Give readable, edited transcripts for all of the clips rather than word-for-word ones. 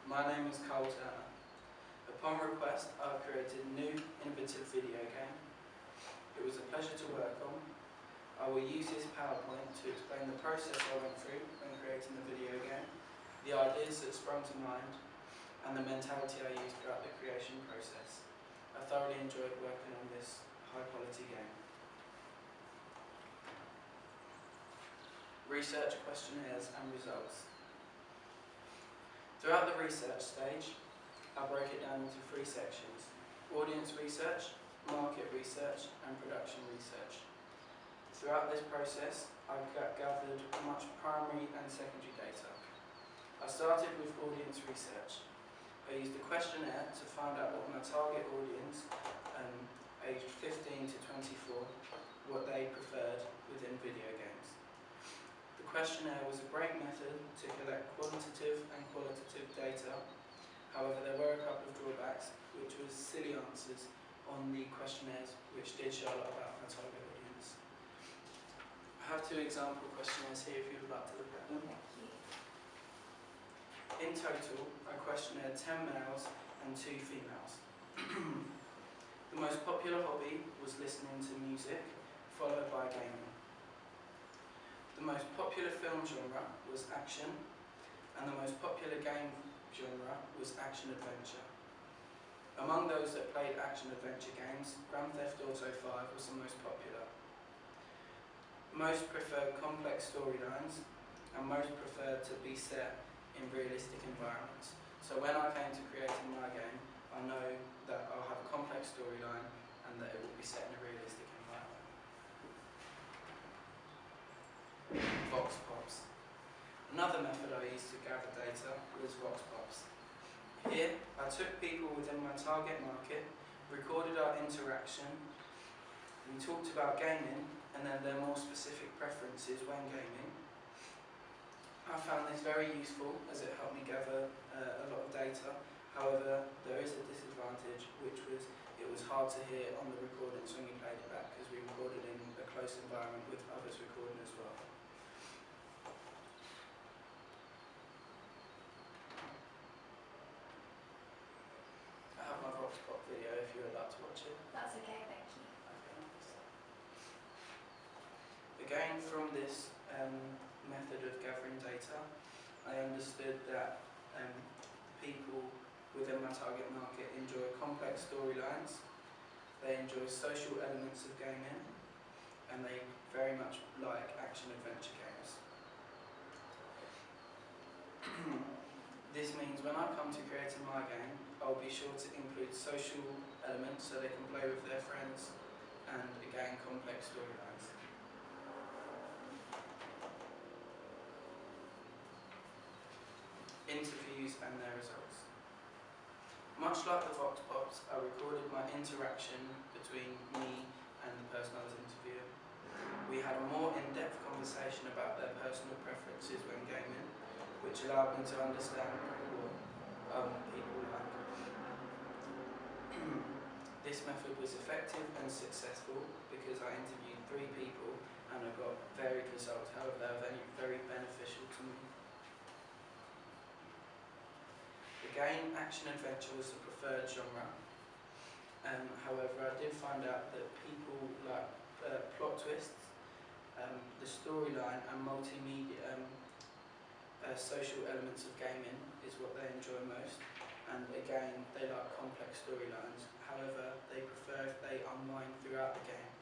My name is Karl. Upon request, I created a new innovative video game. It was a pleasure to work on. I will use this PowerPoint to explain the process I went through when creating the video game, the ideas that sprung to mind, and the mentality I used throughout the creation process. I thoroughly enjoyed working on this high-quality game. Research, questionnaires and results. Throughout the research stage, I broke it down into 3 sections: audience research, market research and production research. Throughout this process, I gathered much primary and secondary data. I started with audience research. I used a questionnaire to find out what my target audience, aged 15 to 24, what they preferred within video games. The questionnaire was a great method to collect quantitative and qualitative data. However, there were a couple of drawbacks, which was silly answers on the questionnaires, which did show a lot about my target audience. I have 2 example questionnaires here if you would like to look at them. In total, I questionnaire 10 males and 2 females. The most popular hobby was listening to music, followed by gaming. The most popular film genre was action, and the most popular game genre was action-adventure. Among those that played action-adventure games, Grand Theft Auto 5 was the most popular. Most preferred complex storylines, and most preferred to be set in realistic environments. So when I came to creating my game, I know that I'll have a complex storyline and that it will be set in a realistic environment. Vox Pops. Another method I used to gather data was Vox Pops. Here, I took people within my target market, recorded our interaction, we talked about gaming and then their more specific preferences when gaming. I found this very useful as it helped me gather a lot of data. However, there is a disadvantage, which was it was hard to hear on the recordings when we played it back because we recorded in a close environment with others recording as well. I have my Vox Pop video if you would like to watch it. That's okay, thank you. Okay. Again, from this method of gathering data, I understood that people within my target market enjoy complex storylines, they enjoy social elements of gaming, and they very much like action-adventure games. This means when I come to creating my game, I'll be sure to include social elements so they can play with their friends, and again, complex storylines. Interviews and their results. Much like the Vox Pops, I recorded my interaction between me and the person I was interviewing. We had a more in-depth conversation about their personal preferences when gaming, which allowed me to understand what people like. This method was effective and successful because I interviewed 3 people and I got varied results. However, they were very beneficial to me. Again, action-adventure was the preferred genre. However, I did find out that people like plot twists, the storyline and multimedia, social elements of gaming is what they enjoy most. And again, they like complex storylines. However, they prefer if they unwind throughout the game.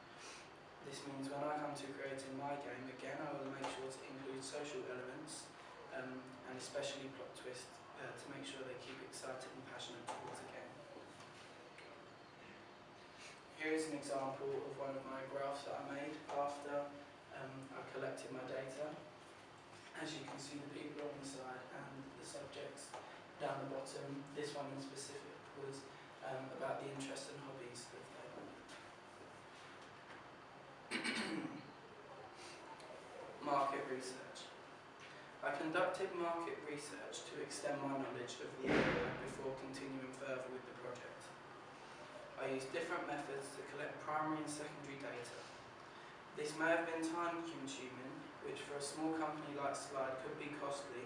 This means when I come to creating my game, again, I will make sure to include social elements and especially plot twists to make sure they keep excited and passionate towards the game. Here is an example of one of my graphs that I made after I collected my data. As you can see, the people on the side and the subjects down the bottom. This one in specific was about the interests and hobbies of their market research. I conducted market research to extend my knowledge of the area before continuing further with the project. I used different methods to collect primary and secondary data. This may have been time consuming, which for a small company like Slide could be costly.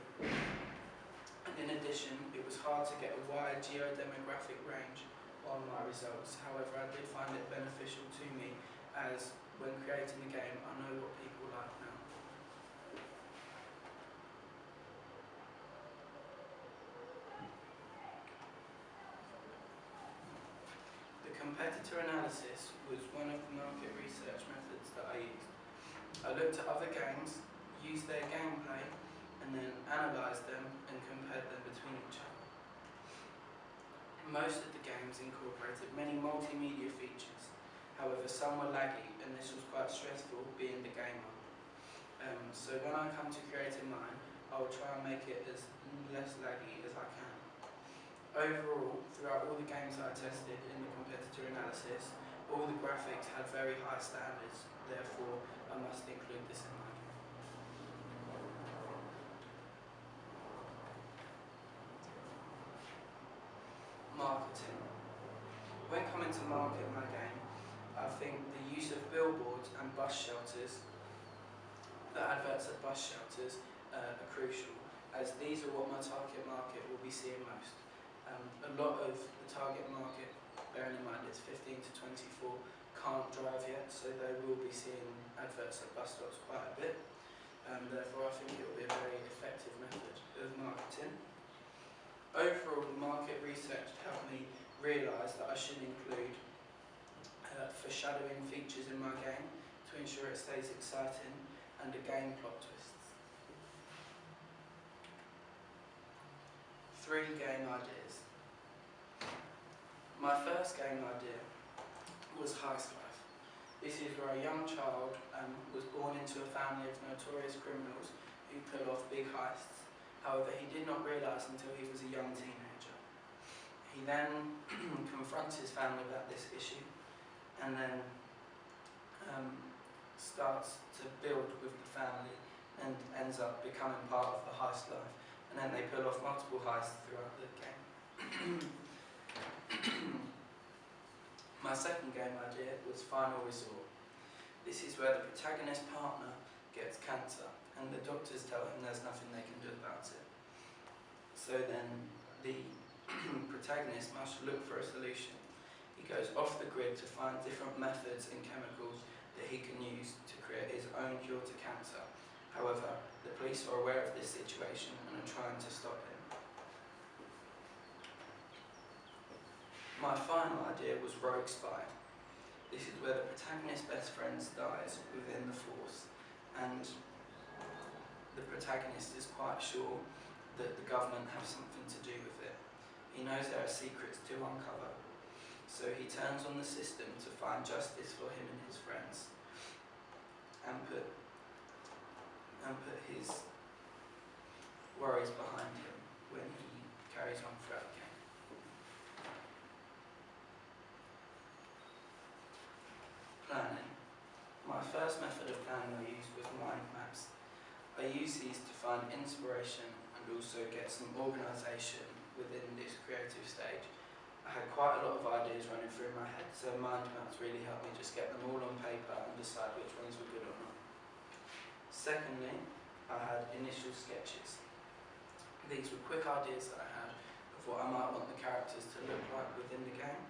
In addition, it was hard to get a wide geodemographic range on my results. However, I did find it beneficial to me, as when creating the game, I know what people like now. The competitor analysis was one of the market research methods that I used. I looked at other games, used their gameplay, and then analysed them and compared them between each other. Most of the games incorporated many multimedia features. However, some were laggy, and this was quite stressful being the gamer. So when I come to creating mine, I will try and make it as less laggy as I can. Overall, throughout all the games that I tested in the competitor analysis, all the graphics had very high standards, therefore I must include this in my game. Marketing. When coming to market my game, I think the use of billboards and bus shelters, the adverts at bus shelters, are crucial, as these are what my target market will be seeing most. A lot of the target market, bearing in mind it's 15 to 24, can't drive yet, so they will be seeing adverts at bus stops quite a bit. Therefore, I think it will be a very effective method of marketing. Overall, the market research helped me realise that I should include foreshadowing features in my game to ensure it stays exciting, and a game plot twists. 3 game ideas. My first game idea was Heist Life. This is where a young child was born into a family of notorious criminals who pull off big heists. However, he did not realise until he was a young teenager. He then confronts his family about this issue, and then starts to build with the family and ends up becoming part of the heist life. And then they pull off multiple heists throughout the game. My second game idea was Final Resort. This is where the protagonist's partner gets cancer, and the doctors tell him there's nothing they can do about it. So then the protagonist must look for a solution. He goes off the grid to find different methods and chemicals that he can use to create his own cure to cancer. However, the police are aware of this situation and are trying to stop him. My final idea was Rogue Spy. This is where the protagonist's best friend dies within the force, and the protagonist is quite sure that the government have something to do with it. He knows there are secrets to uncover, so he turns on the system to find justice for him and his friends, and put his worries behind him when he carries on throughout the game. Planning. My first method of planning I used was mind maps. I use these to find inspiration and also get some organisation within this creative stage. I had quite a lot of ideas running through my head, so mind maps really helped me just get them all on paper and decide which ones were good or not. Secondly, I had initial sketches. These were quick ideas that I had of what I might want the characters to look like within the game.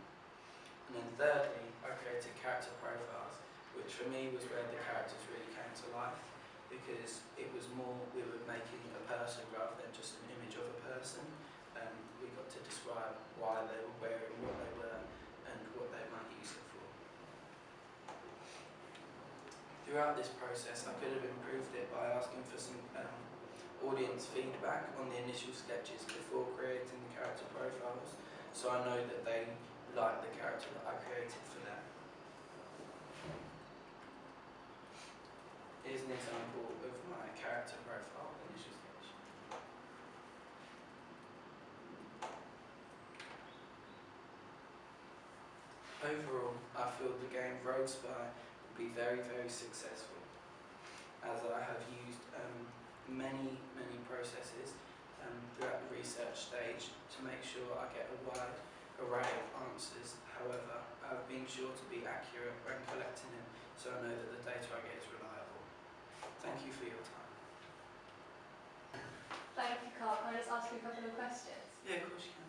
And then thirdly, I created character profiles, which for me was where the characters really came to life, because it was more, we were making a person rather than just an image of a person. We got to describe why they were wearing what they were and what they might use it for. Throughout this process, I could have improved it by asking for some audience feedback on the initial sketches before creating the character profiles, so I know that they like the character that I created for them. Here's an example of my character profile initial sketch. Overall, I feel the game Rogue Spy will be very, very successful, as I have used many processes throughout the research stage to make sure I get a wide array of answers. However, I've been sure to be accurate when collecting it, so I know that the data I get is reliable. Thank you for your time. Thank you, Karl. Can I just ask you a couple of questions? Yeah, of course you can.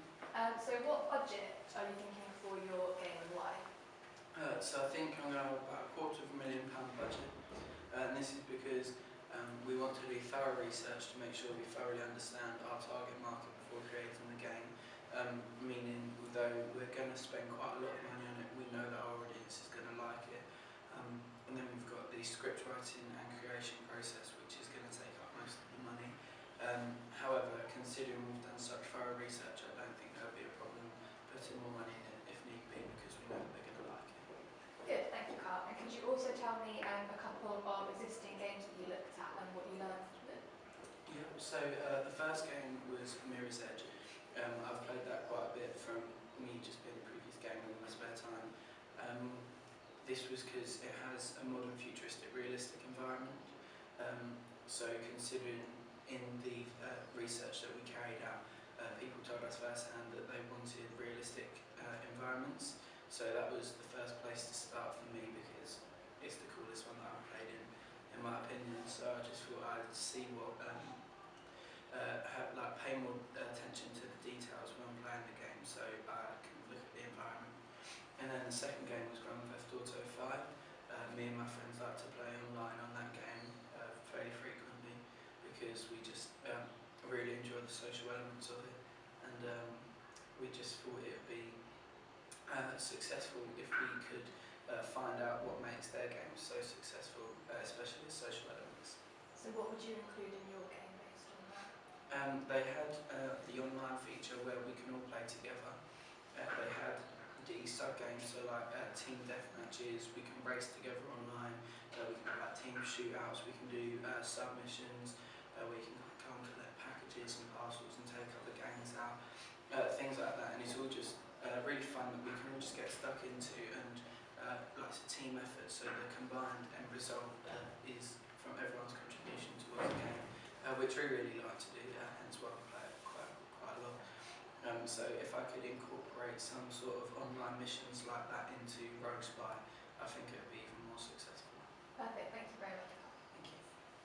So what budget are you thinking for your game and why? So I think I'm going to have about £250,000 budget, and this is because we want to do thorough research to make sure we thoroughly understand our target market before creating the game, meaning though we're going to spend quite a lot of money on it, we know that our audience is going to like it. And then we've got the script writing and creation process, which is going to take up most of the money. However, considering we've done such thorough research, I don't think there'll be a problem putting more money in it if need be, because we know that they're going to like it. Good, thank you, Karl. And could you also tell me a couple of existing games that you looked at and what you learned from them? Yeah, so the first game was Mirror's Edge. I've played that quite a bit from me just being a previous gamer in my spare time. This was because it has a modern, futuristic, realistic environment. So considering in the research that we carried out, people told us firsthand that they wanted realistic environments. So that was the first place to start for me because it's the coolest one that I've played in my opinion. So I just thought I'd see what, pay more attention to the details when I'm playing the game, so I can look at the environment. And then the second game was Grand Theft Auto 5. Me and my friends like to play online on that game fairly frequently because we just really enjoy the social elements of it, and we just thought it would be successful if we could find out what makes their games so successful, especially the social elements. So what would you include in your game based on that? They had the online feature where we can all play together. They had the sub-games, so like team deathmatches, we can race together online, we can do like team shootouts, we can do submissions, we can go and collect packages and parcels and take other gangs out, things like that, and it's all just really fun that we can all just get stuck into, and like it's a team effort, so the combined end result is from everyone's contribution towards the game, which we really like to do, hence why we play it quite a lot. So if I could incorporate some sort of online missions like that into Rogue Spy, I think it would be even more successful. Perfect, thank you very much.